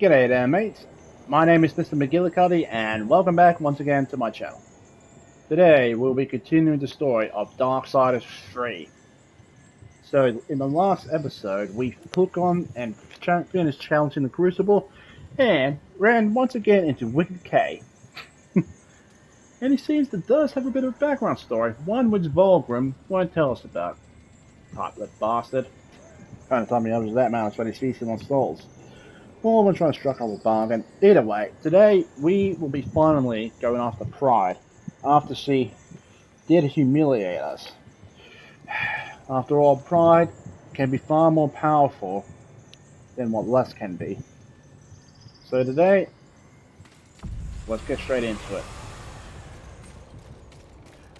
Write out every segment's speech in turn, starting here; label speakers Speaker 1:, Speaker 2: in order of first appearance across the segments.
Speaker 1: G'day there, mates. My name is Mr. Magilla-cutti, and welcome back once again to my channel. Today, we'll be continuing the story of Darksiders 3. So, in the last episode, we took on and finished challenging the Crucible, and ran once again into Wicked K. And it seems that does have a bit of a background story, one which Volgrim won't tell us about. Tight-lipped bastard. Trying to tell me I was that man, but he's feasting on souls. Well, we're trying to strike up a bargain. Either way, today we will be finally going after Pride, after she did humiliate us. After all, Pride can be far more powerful than what lust can be. So today, let's get straight into it.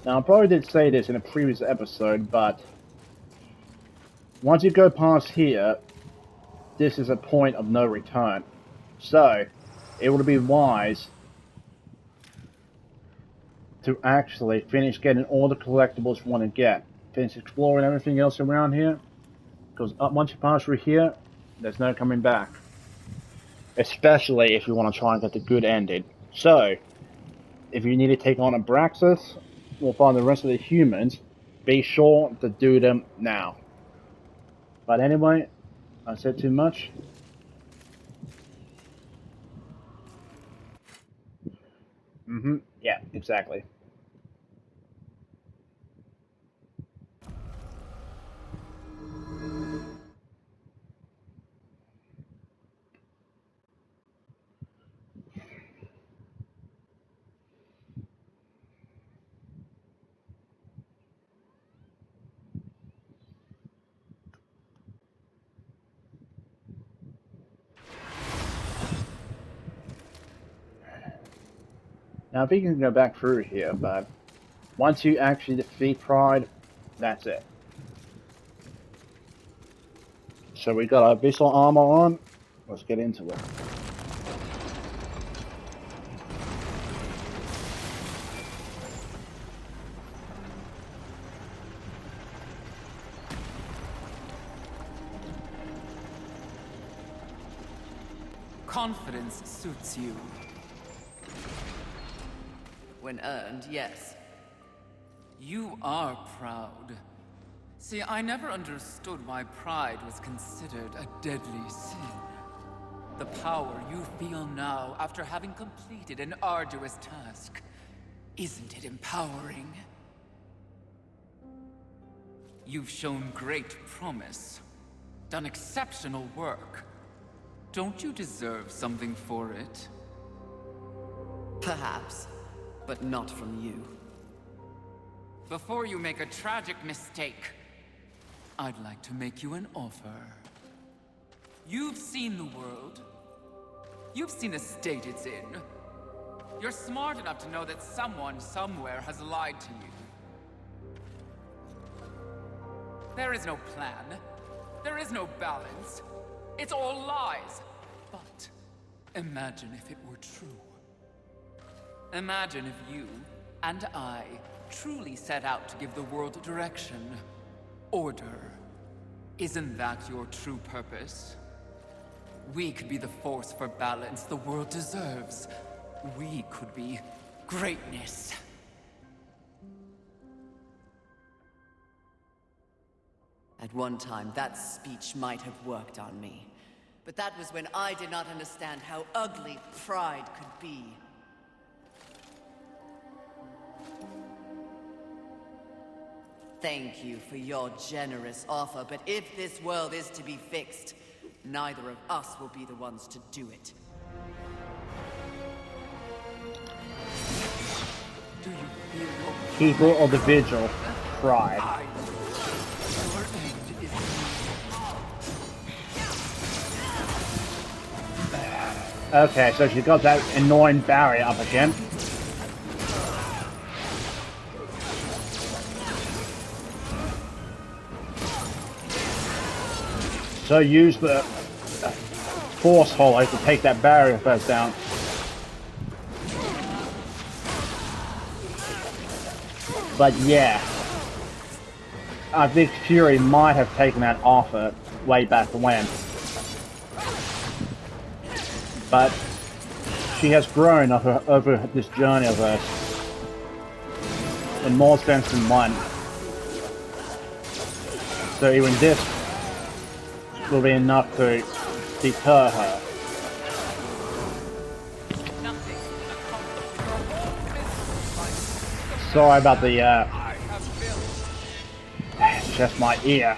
Speaker 1: Now, I probably did say this in a previous episode, but once you go past here, this is a point of no return. So, it would be wise to actually finish getting all the collectibles you want to get. Finish exploring everything else around here. Because once you pass through here, there's no coming back. Especially if you want to try and get the good ending. So, if you need to take on Abraxas, or find the rest of the humans, be sure to do them now. But anyway, I said too much. Yeah, exactly. Now, if you can go back through here, but once you actually defeat Pride, that's it. So we got our Abyssal armor on. Let's get into it.
Speaker 2: Confidence suits you.
Speaker 3: When earned, yes.
Speaker 2: You are proud. See, I never understood why pride was considered a deadly sin. The power you feel now after having completed an arduous task, isn't it empowering? You've shown great promise, done exceptional work. Don't you deserve something for it?
Speaker 3: Perhaps, but not from you.
Speaker 2: Before you make a tragic mistake, I'd like to make you an offer. You've seen the world. You've seen the state it's in. You're smart enough to know that someone somewhere has lied to you. There is no plan. There is no balance. It's all lies. But imagine if it were true. Imagine if you and I truly set out to give the world direction, order. Isn't that your true purpose? We could be the force for balance the world deserves. We could be greatness.
Speaker 3: At one time, that speech might have worked on me. But that was when I did not understand how ugly pride could be. Thank you for your generous offer, but if this world is to be fixed, neither of us will be the ones to do it.
Speaker 2: Do you feel your
Speaker 1: People of the Vigil, Pride.
Speaker 2: your end is
Speaker 1: Okay, so she got that annoying barrier up again. So use the force hollow to take that barrier first down. But yeah, I think Fury might have taken that off it way back when. but she has grown over this journey of hers in more sense than one. So even this will be enough to deter her. Sorry about the it's just my ear.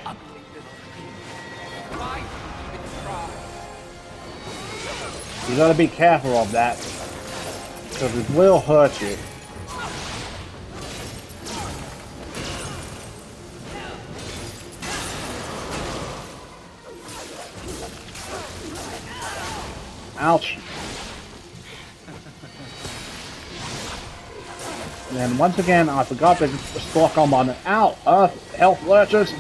Speaker 1: You gotta be careful of that, because it will hurt you. Ouch. And then once again, I forgot to stock on my health lurchers.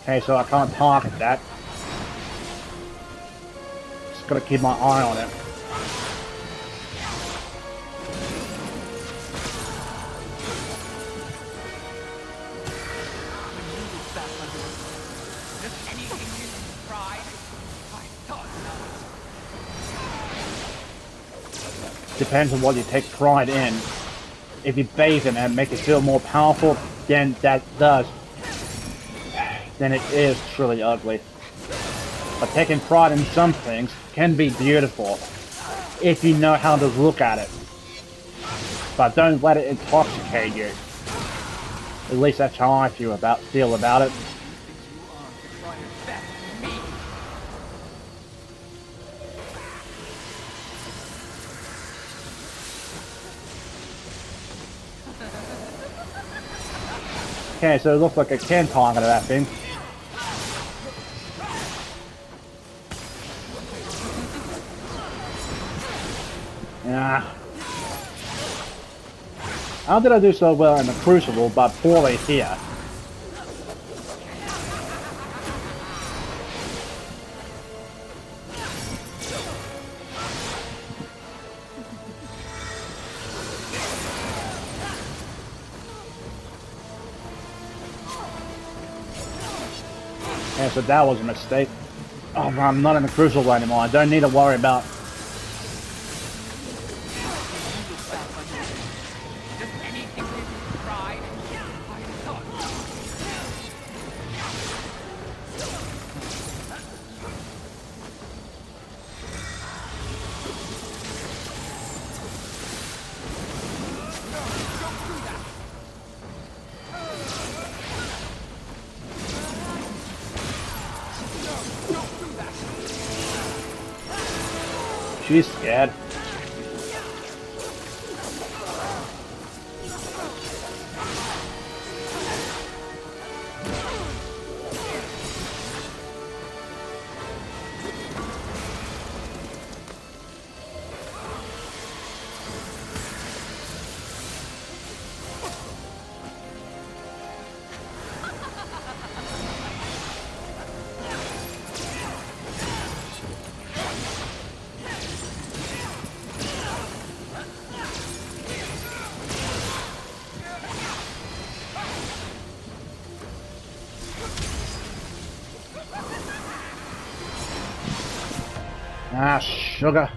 Speaker 1: Okay, so I can't target that. Just gotta keep my eye on it. Depends on what you take pride in. If you bathe in it and make it feel more powerful, then that does. Then it is truly ugly. But taking pride in some things can be beautiful if you know how to look at it. But don't let it intoxicate you. At least that's how I feel about it. Okay, so it looks like I can target that thing. Yeah. How did I do so well in the Crucible, but poorly here? Yeah, so that was a mistake. Oh, I'm not in the Crucible anymore. I don't need to worry about... She's scared. Ah, sugar.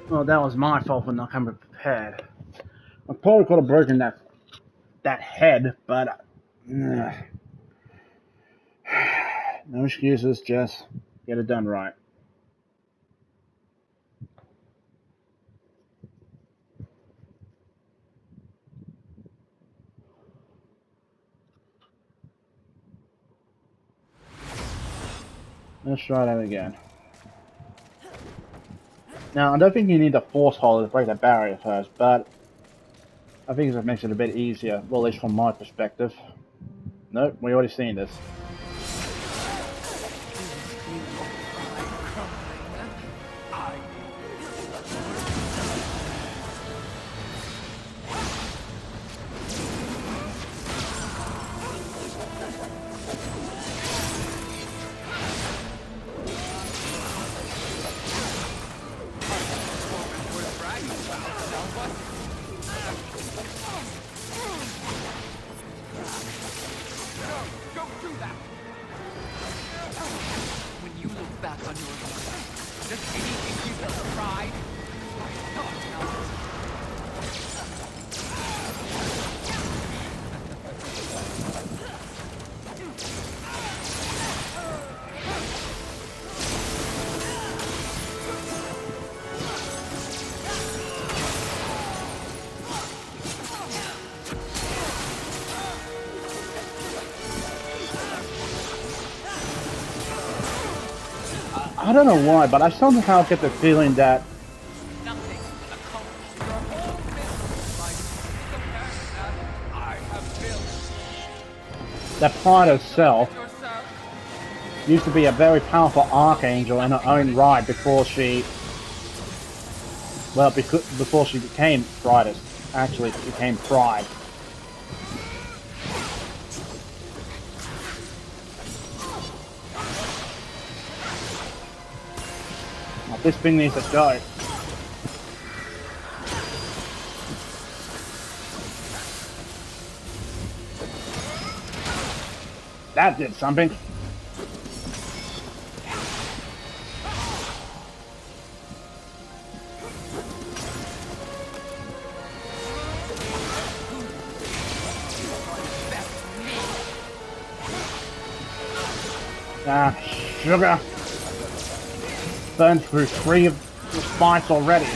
Speaker 1: Well, that was my fault for not coming prepared. I probably could have broken that head, but no excuses, just get it done right. Let's try that again. Now, I don't think you need the force holder to break that barrier first, but I think it makes it a bit easier, well, at least from my perspective. Nope, we already seen this.
Speaker 2: Does anything give us pride? I thought not.
Speaker 1: I don't know why, but I somehow get the feeling that
Speaker 2: Nothing accomplished your whole business life compared to that I have built.
Speaker 1: that part of Self
Speaker 2: Yourself?
Speaker 1: used to be a very powerful archangel in her own right before she, well, before she became Brightest. Actually, became Pride. Now, this thing needs to go. That did something. Ah, sugar. Burned through 3 of the spikes already.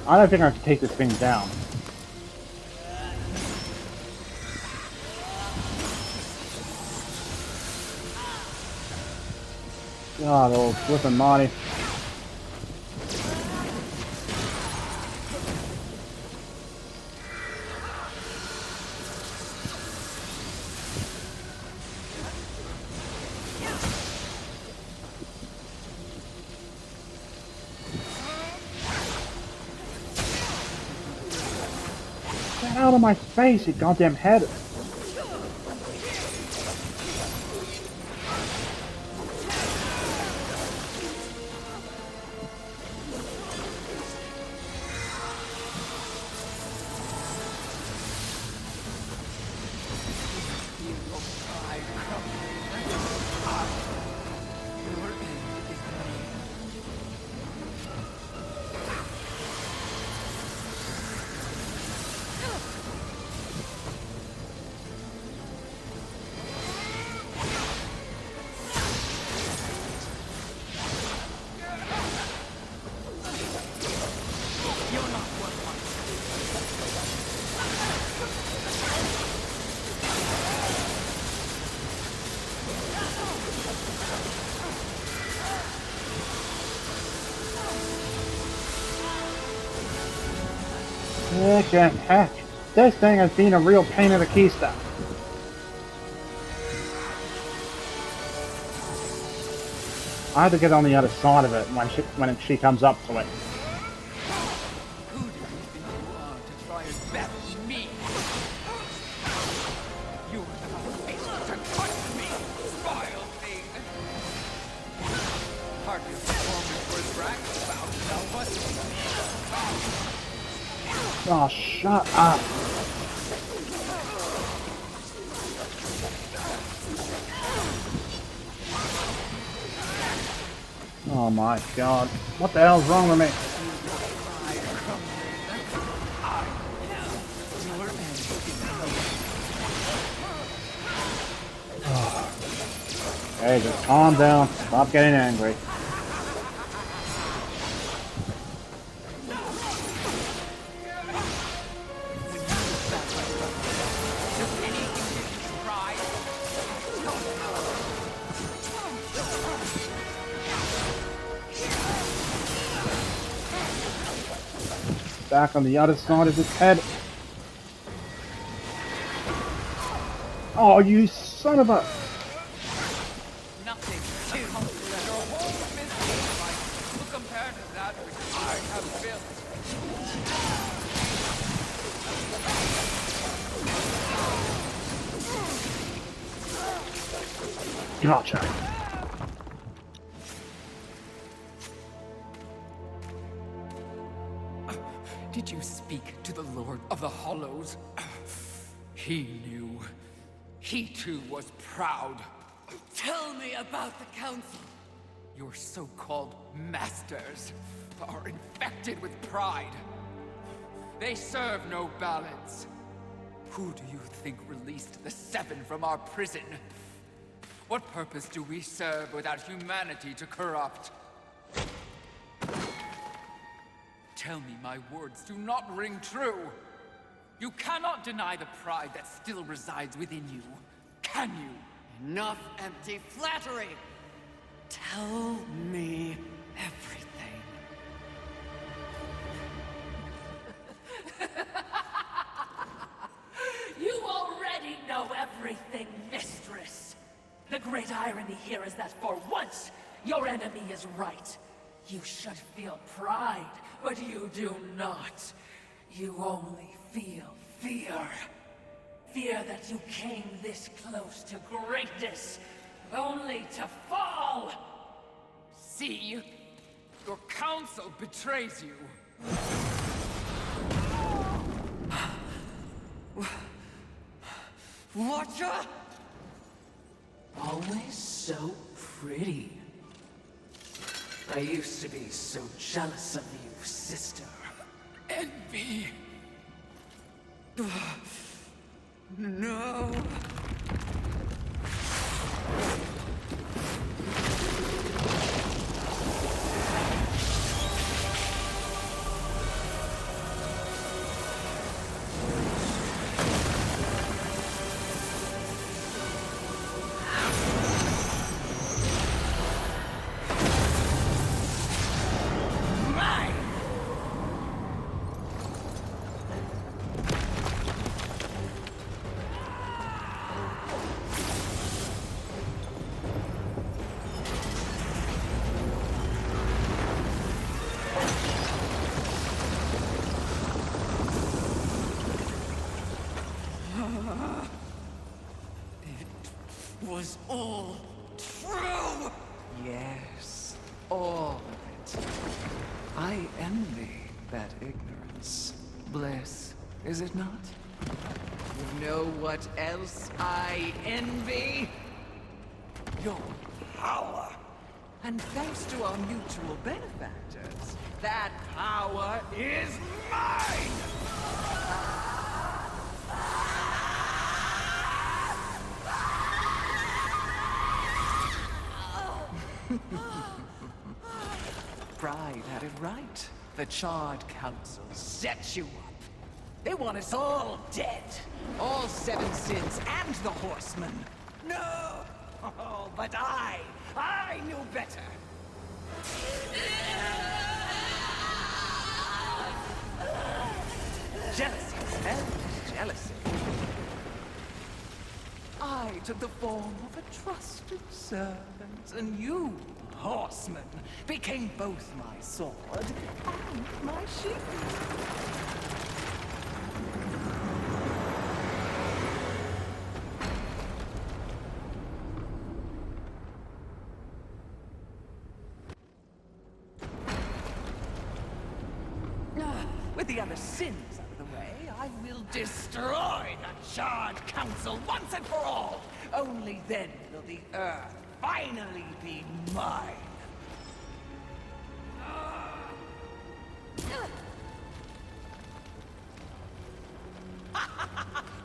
Speaker 1: I don't think I can take this thing down. God, old flippin' Marty. Get out of my face, you goddamn head! Heck, this thing has been a real pain in the keister. I have to get on the other side of it when she comes up to it.
Speaker 2: Who do you think you are to try and best me? You are the face to touch me, vile thing! Hardly a performance worth bragging about, now was it?
Speaker 1: Oh, shut up. Oh my god. What the hell's wrong with me? Hey, just calm down. Stop getting angry. Back on the other side of his head. Oh, you son of a...
Speaker 2: Nothing accomplished your whole business life compared to that which I have built.
Speaker 1: Gotcha.
Speaker 2: did you speak to the Lord of the Hollows? He knew. He too was proud.
Speaker 3: Tell me about the council.
Speaker 2: Your so-called masters are infected with pride. They serve no balance. Who do you think released the Seven from our prison? What purpose do we serve without humanity to corrupt? Tell me my words do not ring true. You cannot deny the pride that still resides within you, can you?
Speaker 3: Enough empty flattery! Tell me everything.
Speaker 4: You already know everything, mistress. The great irony here is that for once, your enemy is right. You should feel pride, but you do not. You only feel fear. Fear that you came this close to greatness, only to fall!
Speaker 2: See? Your counsel betrays you.
Speaker 3: Watcher?
Speaker 4: Always so pretty. I used to be so jealous of you, sister.
Speaker 2: Envy.
Speaker 3: No. Was all true!
Speaker 2: Yes, all of it. I envy that ignorance. Bliss, is it not?
Speaker 3: You know what else I envy? Your power! And thanks to our mutual benefactors, that power is mine!
Speaker 2: Pride had it right. The Charred Council
Speaker 3: Set you up. They want us all dead. All seven sins and the Horsemen. No! Oh, but I knew better.
Speaker 2: jealousy, and jealousy. I took the form of a trusted servant, and you, Horsemen, became both my sword and my shield. With the other sins out of the way, I will destroy the Charred Council once and for all! Only then will the Earth finally be mine!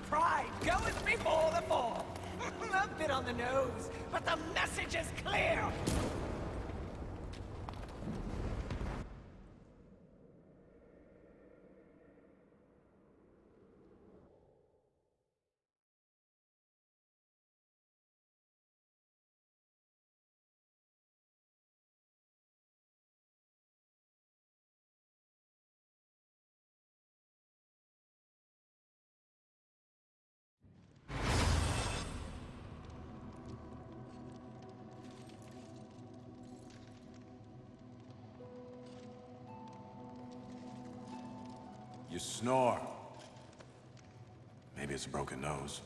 Speaker 3: Pride goeth before the fall. A bit on the nose, but the message is clear!
Speaker 5: You snore. Maybe it's a broken nose.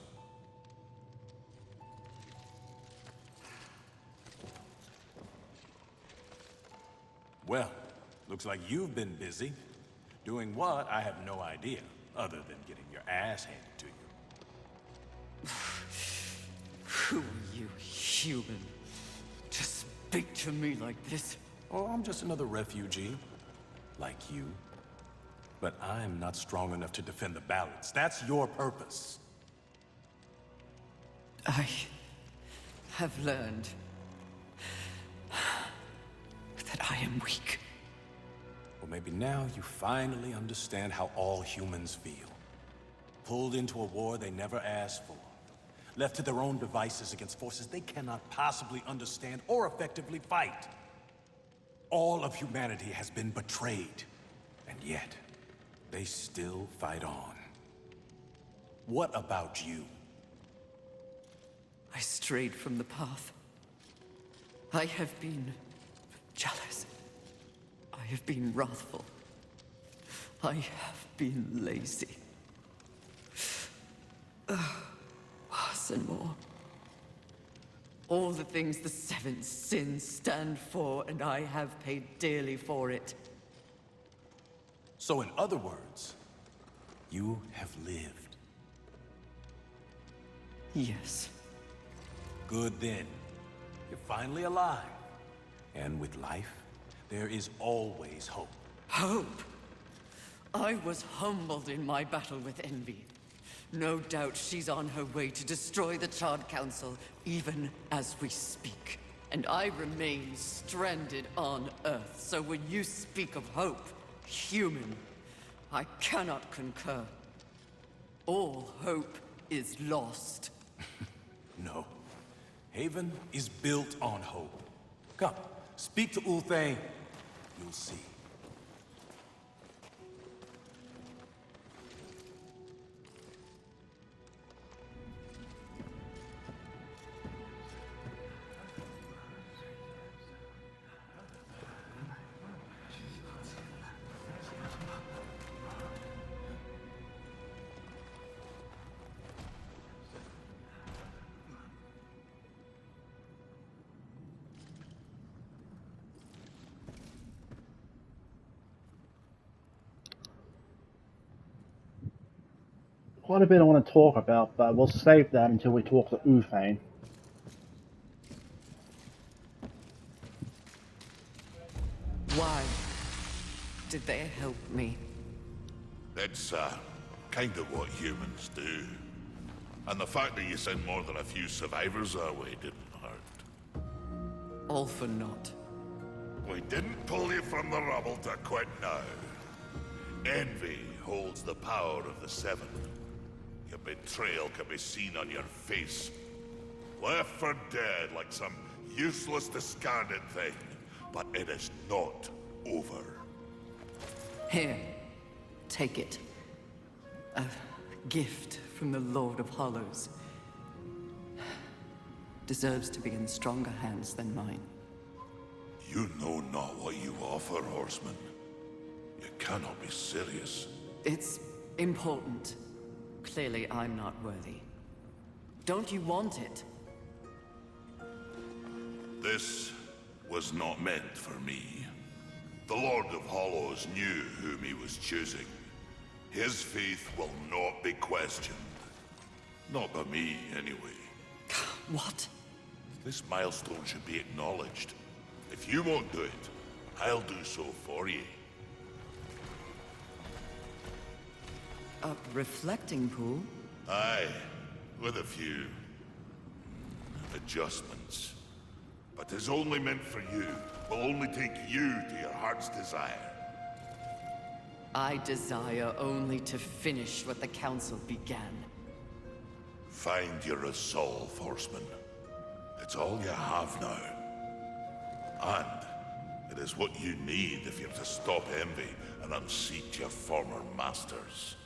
Speaker 5: Well, looks like you've been busy. Doing what, I have no idea, other than getting your ass handed to you.
Speaker 2: Who are you, human? To speak to me like this?
Speaker 5: Oh, I'm just another refugee, like you. But I'm not strong enough to defend the balance. That's your purpose.
Speaker 2: I have learned that I am weak.
Speaker 5: Well, maybe now you finally understand how all humans feel. Pulled into a war they never asked for. Left to their own devices against forces they cannot possibly understand or effectively fight. All of humanity has been betrayed, and yet they still fight on. What about you?
Speaker 2: I strayed from the path. I have been jealous. I have been wrathful. I have been lazy. Worse and more. All the things the seven sins stand for, and I have paid dearly for it.
Speaker 5: So in other words, you have lived.
Speaker 2: Yes.
Speaker 5: Good then. You're finally alive. And with life, there is always hope.
Speaker 2: Hope. I was humbled in my battle with envy. No doubt she's on her way to destroy the Charred Council, even as we speak. And I remain stranded on Earth, so when you speak of hope, human, I cannot concur. All hope is lost.
Speaker 5: No. Haven is built on hope. Come, speak to Ulthane. You'll see.
Speaker 1: Quite a bit I want to talk about, but we'll save that until we talk to Uthane.
Speaker 2: Why did they help me?
Speaker 6: It's, kind of what humans do. And the fact that you sent more than a few survivors our way didn't hurt.
Speaker 2: All for naught.
Speaker 6: We didn't pull you from the rubble to quit now. Envy holds the power of the Seven. Your betrayal can be seen on your face. Left for dead like some useless, discarded thing. But it is not over.
Speaker 2: Here, take it. A gift from the Lord of Hollows. Deserves to be in stronger hands than mine.
Speaker 6: You know not what you offer, Horseman. You cannot be serious.
Speaker 2: It's important. Clearly, I'm not worthy. Don't you want it?
Speaker 6: This was not meant for me. The Lord of Hollows knew whom he was choosing. His faith will not be questioned. Not by me, anyway.
Speaker 2: What?
Speaker 6: This milestone should be acknowledged. If you won't do it, I'll do so for you.
Speaker 2: A reflecting pool?
Speaker 6: Aye, with a few adjustments. But it's only meant for you. Will only take you to your heart's desire.
Speaker 2: I desire only to finish what the Council began.
Speaker 6: Find your resolve, Horseman. It's all you have now. And it is what you need if you're to stop envy and unseat your former masters.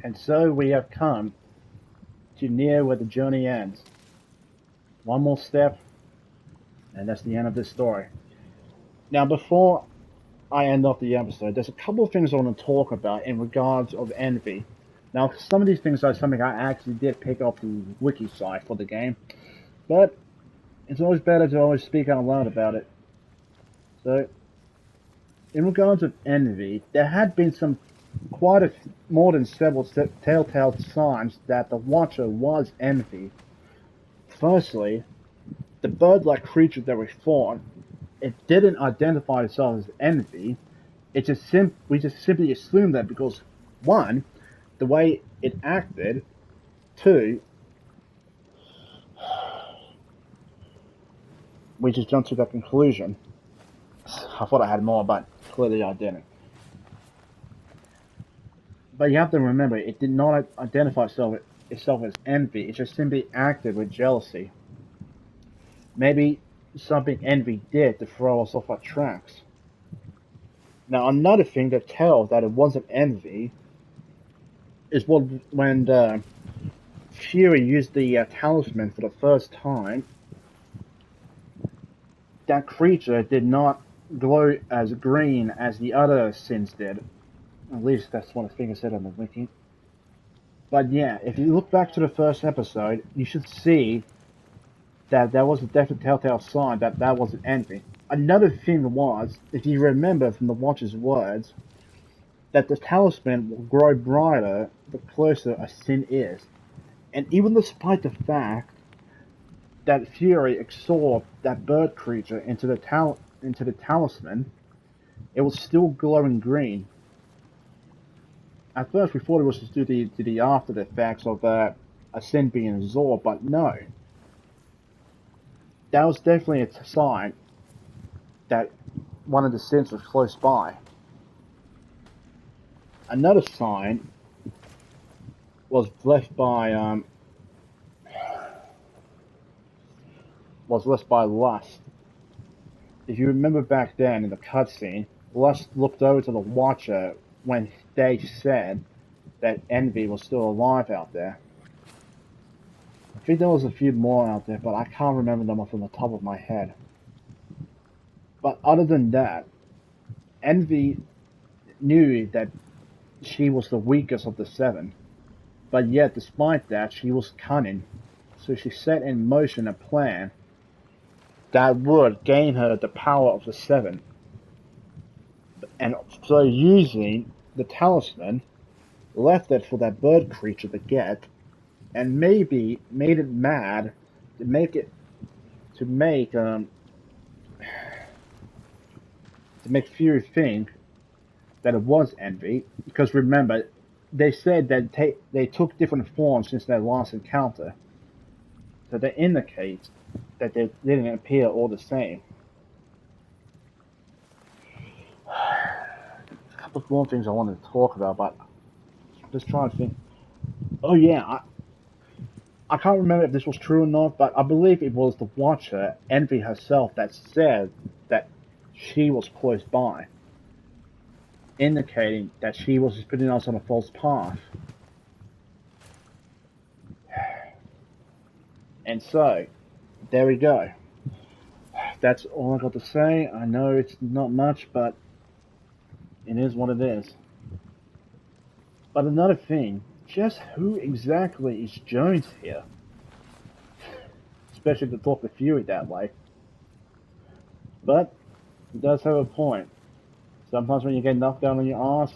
Speaker 1: And so we have come to near where the journey ends. One more step, and that's the end of this story. Now, before I end off the episode, there's a couple of things I want to talk about in regards of envy. Now, some of these things are something I actually did pick up the wiki site for the game, but it's always better to always speak out loud about it. So, in regards of envy, there had been more than several telltale signs that the Watcher was envy. Firstly, the bird-like creature that we fought, it didn't identify itself as envy. We just simply assumed that because, one, the way it acted, two, we just jumped to that conclusion. I thought I had more, but clearly I didn't. But you have to remember, it did not identify itself as envy. It just simply acted with jealousy. Maybe something envy did to throw us off our tracks. Now, another thing that tells that it wasn't envy is when Fury used the talisman for the first time. That creature did not glow as green as the other sins did. At least that's what I think it said on the wiki. But yeah, if you look back to the first episode, you should see that there was a definite telltale sign that that wasn't envy. Another thing was, if you remember from the Watcher's words, that the talisman will grow brighter the closer a sin is. And even despite the fact that Fury absorbed that bird creature into the talisman, it was still glowing green. At first we thought it was just due to the after effects of a sin being absorbed, but no. That was definitely a sign that one of the sins was close by. Another sign was left by Lust. If you remember back then in the cutscene, Lust looked over to the Watcher when they said that Envy was still alive out there. I think there was a few more out there, but I can't remember them off the top of my head. But other than that, Envy knew that she was the weakest of the seven, but yet despite that, she was cunning. So she set in motion a plan that would gain her the power of the seven. And so using the talisman, left it for that bird creature to get, and maybe made it mad to make Fury think that it was envy. Because remember, they said that they took different forms since their last encounter, so that indicates that they didn't appear all the same. A couple of more things I wanted to talk about, but I'm just trying to think. Oh yeah, I can't remember if this was true or not, but I believe it was the Watcher, Envy herself, that said that she was close by, indicating that she was just putting us on a false path. And so, there we go. That's all I got to say. I know it's not much, but it is what it is. But another thing, just who exactly is Jones here? Especially to talk to Fury that way. But, he does have a point. Sometimes when you get knocked down on your ass,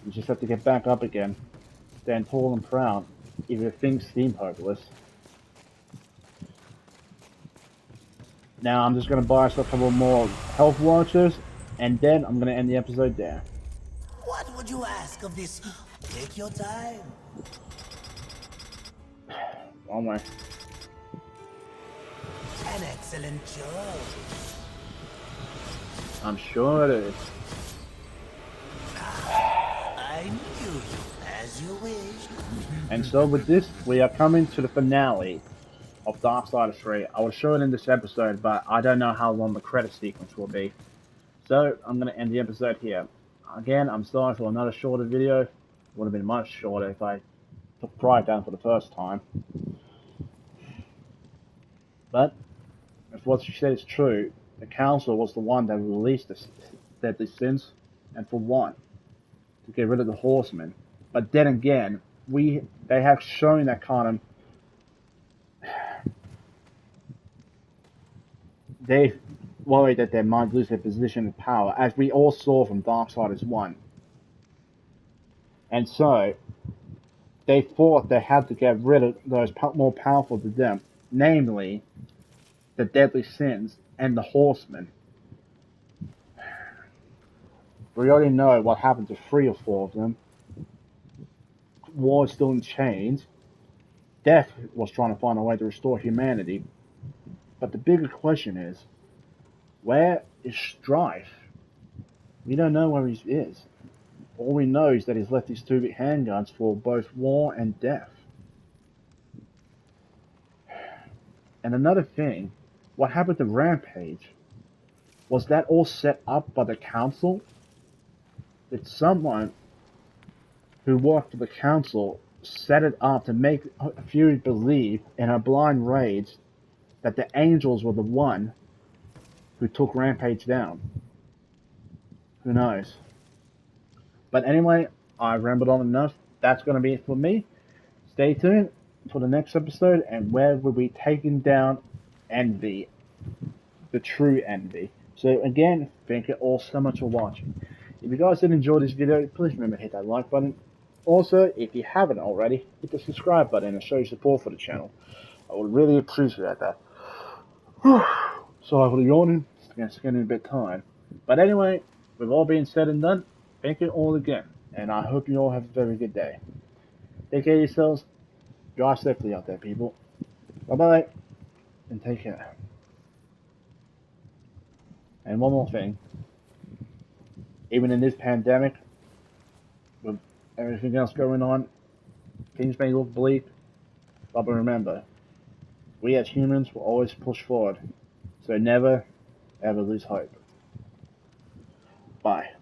Speaker 1: you just have to get back up again. Stand tall and proud, even if things seem hopeless. Now I'm just going to buy us a couple more health launchers, and then I'm going to end the episode there.
Speaker 3: What would you ask of this? Take your time.
Speaker 1: Wrong way.
Speaker 3: An excellent choice.
Speaker 1: I'm sure it is.
Speaker 3: I knew you, as you wished.
Speaker 1: And so with this, we are coming to the finale of Darksiders 3. I will show it in this episode, but I don't know how long the credit sequence will be. So, I'm going to end the episode here. Again, I'm sorry for another shorter video. It would have been much shorter if I took Pride down for the first time. But, if what she said is true, the Council was the one that released the deadly sins, and for what? To get rid of the Horsemen. But then again, they have shown that kind of they worry that they might lose their position of power, as we all saw from Darksiders 1. And so, they thought they had to get rid of those more powerful than them, namely, the deadly sins and the Horsemen. We already know what happened to 3 or 4 of them. War is still in chains. Death was trying to find a way to restore humanity. But the bigger question is, where is Strife? We don't know where he is. All we know is that he's left his 2 big handguns for both war and death. And another thing, what happened to Rampage? Was that all set up by the council? Did someone who worked for the council set it up to make Fury believe in her blind rage that the angels were the one who took Rampage down? Who knows? But anyway, I rambled on enough. That's going to be it for me. Stay tuned for the next episode, and where we'll be taking down Envy, the true Envy. So again, thank you all so much for watching. If you guys did enjoy this video, please remember to hit that like button. Also, if you haven't already, hit the subscribe button and show your support for the channel. I would really appreciate that. Sorry for the yawning, it's getting a bit tired. But anyway, with all being said and done, thank you all again, and I hope you all have a very good day. Take care of yourselves, drive safely out there, people. Bye bye, and take care. And one more thing, even in this pandemic, with everything else going on, things may look bleak, but remember, we as humans will always push forward, so never, ever lose hope. Bye.